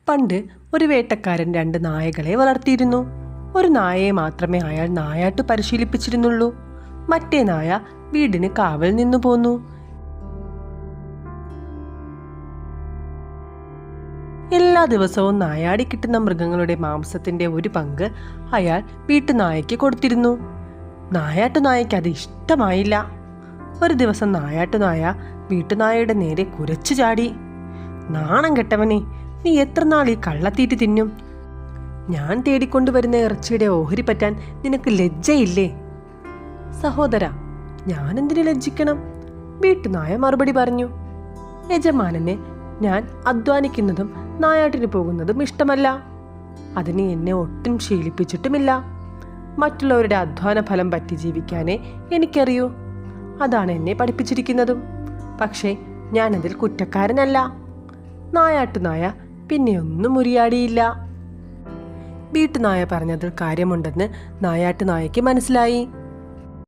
പണ്ട് ഒരു വേട്ടക്കാരൻ 2 നായകളെ വളർത്തിയിരുന്നു. ഒരു നായയെ മാത്രമേ അയാൾ നായാട്ട് പരിശീലിപ്പിച്ചിരുന്നുള്ളൂ. മറ്റേ നായ വീടിന് കാവൽ നിന്നു പോന്നു. എല്ലാ ദിവസവും നായാടി കിട്ടുന്ന മൃഗങ്ങളുടെ മാംസത്തിന്റെ ഒരു പങ്ക് അയാൾ വീട്ടുനായയ്ക്ക് കൊടുത്തിരുന്നു. നായാട്ടുനായയ്ക്ക് അത് ഇഷ്ടമായില്ല. ഒരു ദിവസം നായാട്ടുനായ വീട്ടുനായയുടെ നേരെ കുരച്ചു ചാടി. നാണം കെട്ടവനെ, നീ എത്ര നാൾ ഈ കള്ളത്തീറ്റി തിന്നും? ഞാൻ തേടിക്കൊണ്ടുവരുന്ന ഇറച്ചിയുടെ ഓഹരി പറ്റാൻ നിനക്ക് ലജ്ജയില്ലേ? സഹോദര, ഞാൻ എന്തിനു ലജ്ജിക്കണം? വീട്ടുനായ മറുപടി പറഞ്ഞു. യജമാനനെ ഞാൻ അധ്വാനിക്കുന്നതും നായാട്ടിന് പോകുന്നതും ഇഷ്ടമല്ല. അതിന് എന്നെ ഒട്ടും ശീലിപ്പിച്ചിട്ടുമില്ല. മറ്റുള്ളവരുടെ അധ്വാന ഫലം പറ്റി ജീവിക്കാനേ എനിക്കറിയൂ. അതാണ് എന്നെ പഠിപ്പിച്ചിരിക്കുന്നതും. പക്ഷേ ഞാനതിൽ കുറ്റക്കാരനല്ല. നായാട്ടുനായ പിന്നെയൊന്നും ഉരിയാടിയില്ല. വീട്ടുനായ പറഞ്ഞതിൽ കാര്യമുണ്ടെന്ന് നായാട്ടുനായയ്ക്ക് മനസ്സിലായി.